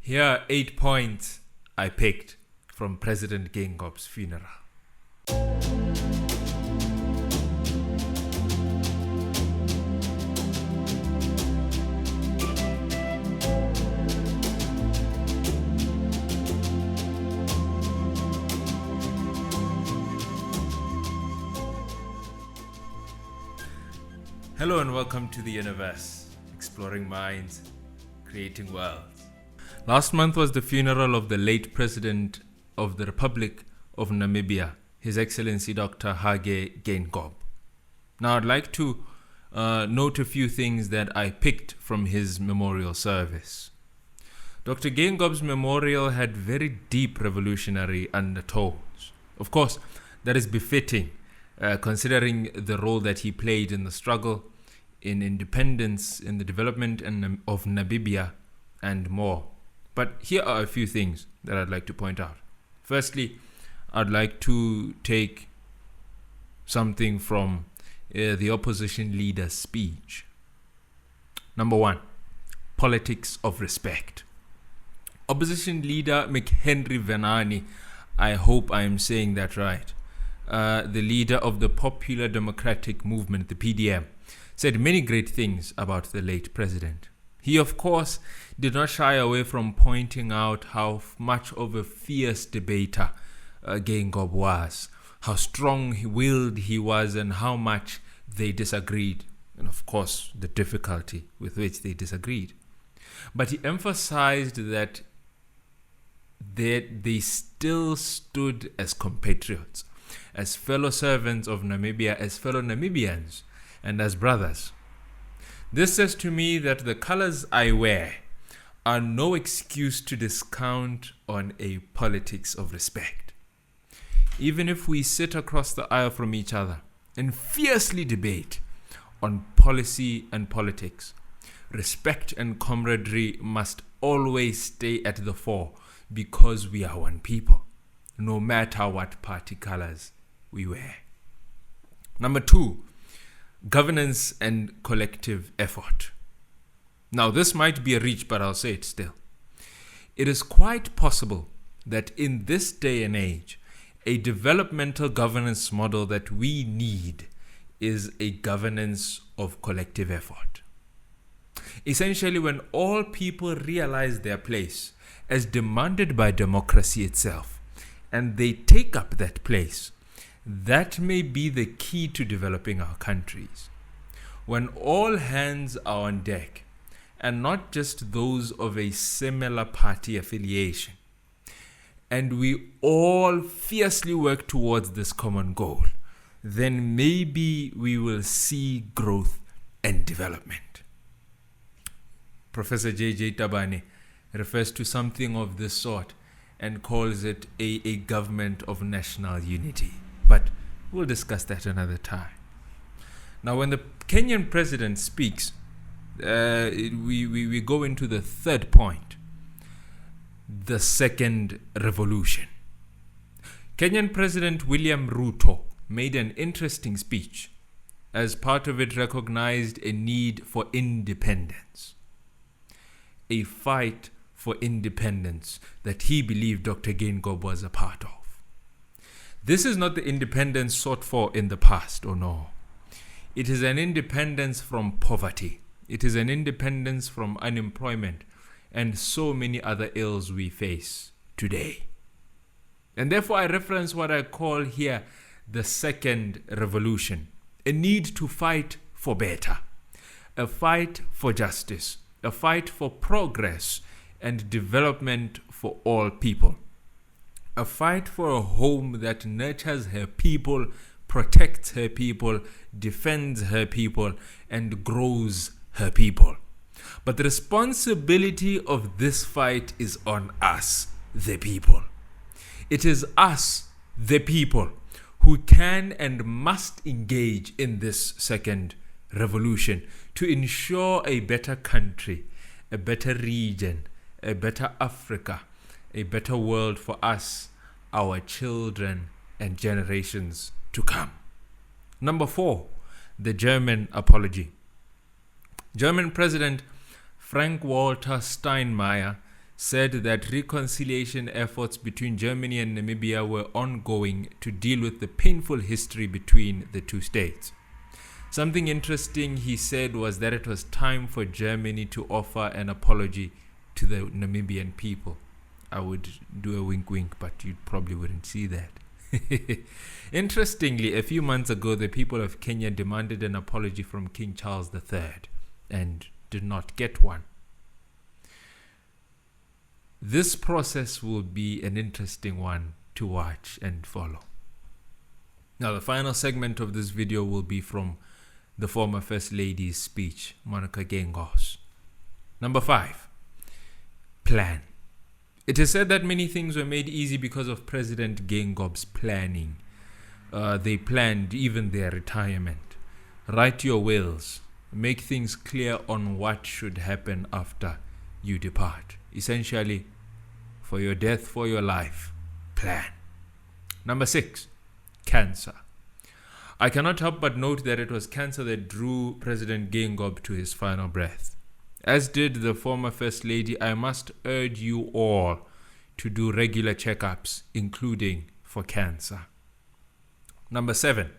Here are 8 points I picked from President Geingob's funeral. Hello and welcome to the universe, exploring minds, creating worlds. Last month was the funeral of the late President of the Republic of Namibia, His Excellency Dr. Hage Geingob. Now I'd like to note a few things that I picked from his memorial service. Dr. Geingob's memorial had very deep revolutionary undertones. Of course, that is befitting, considering the role that he played in the struggle, in independence, in the development of Namibia, and more. But here are a few things that I'd like to point out. Firstly, I'd like to take something from the opposition leader's speech. Number 1, politics of respect. Opposition leader McHenry Venani, I hope I am saying that right, the leader of the Popular Democratic Movement, the PDM, said many great things about the late president. He, of course, did not shy away from pointing out how much of a fierce debater Geingob was, how strong-willed he was, and how much they disagreed, and of course, the difficulty with which they disagreed. But he emphasized that they still stood as compatriots, as fellow servants of Namibia, as fellow Namibians, and as brothers. This says to me that the colors I wear are no excuse to discount on a politics of respect. Even if we sit across the aisle from each other and fiercely debate on policy and politics, respect and camaraderie must always stay at the fore because we are one people, no matter what party colors we wear. Number 2, governance and collective effort. Now, this might be a reach, but I'll say it still. It is quite possible that in this day and age, a developmental governance model that we need is a governance of collective effort. Essentially, when all people realize their place as demanded by democracy itself, and they take up that place, that may be the key to developing our countries. When all hands are on deck, and not just those of a similar party affiliation, and we all fiercely work towards this common goal, then maybe we will see growth and development. Professor J.J. Tabane refers to something of this sort and calls it a government of national unity. But we'll discuss that another time. Now, when the Kenyan president speaks, we go into the third point, the second revolution. Kenyan President William Ruto made an interesting speech. As part of it, recognized a need for independence, a fight for independence that he believed Dr. Geingob was a part of. This is not the independence sought for in the past, oh no. It is an independence from poverty. It is an independence from unemployment and so many other ills we face today. And therefore I reference what I call here the second revolution, a need to fight for better, a fight for justice, a fight for progress and development for all people. A fight for a home that nurtures her people, protects her people, defends her people, and grows her people. But the responsibility of this fight is on us, the people. It is us, the people, who can and must engage in this second revolution to ensure a better country, a better region, a better Africa, a better world for us, our children, and generations to come. Number 4, the German apology. German President Frank-Walter Steinmeier said that reconciliation efforts between Germany and Namibia were ongoing to deal with the painful history between the two states. Something interesting he said was that it was time for Germany to offer an apology to the Namibian people. I would do a wink wink, but you probably wouldn't see that. Interestingly, a few months ago, the people of Kenya demanded an apology from King Charles III and did not get one. This process will be an interesting one to watch and follow. Now, the final segment of this video will be from the former First Lady's speech, Hage Geingob. Number 5, plan. It is said that many things were made easy because of President Geingob's planning. They planned even their retirement. Write your wills. Make things clear on what should happen after you depart. Essentially, for your death, for your life, plan. Number 6, cancer. I cannot help but note that it was cancer that drew President Geingob to his final breath. As did the former First Lady, I must urge you all to do regular checkups, including for cancer. Number 7,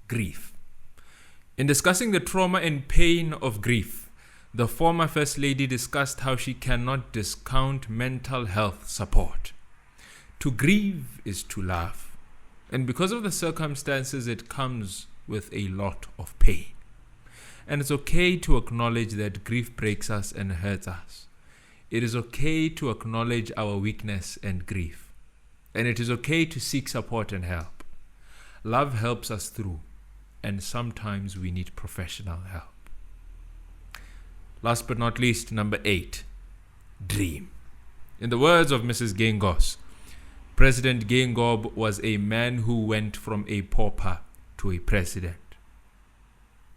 grief. In discussing the trauma and pain of grief, the former First Lady discussed how she cannot discount mental health support. To grieve is to love, and because of the circumstances, it comes with a lot of pain. And it's okay to acknowledge that grief breaks us and hurts us. It is okay to acknowledge our weakness and grief. And it is okay to seek support and help. Love helps us through, and sometimes we need professional help. Last but not least, number 8, dream. In the words of Mrs. Geingob, President Geingob was a man who went from a pauper to a president.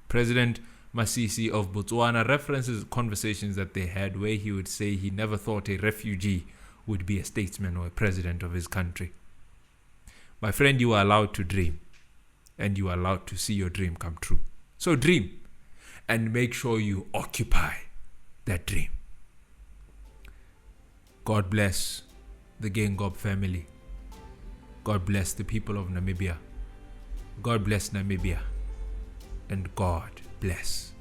President Masisi of Botswana references conversations that they had where he would say he never thought a refugee would be a statesman or a president of his country. My friend, you are allowed to dream, and you are allowed to see your dream come true. So dream, and make sure you occupy that dream. God bless the Geingob family. God bless the people of Namibia. God bless Namibia. And God bless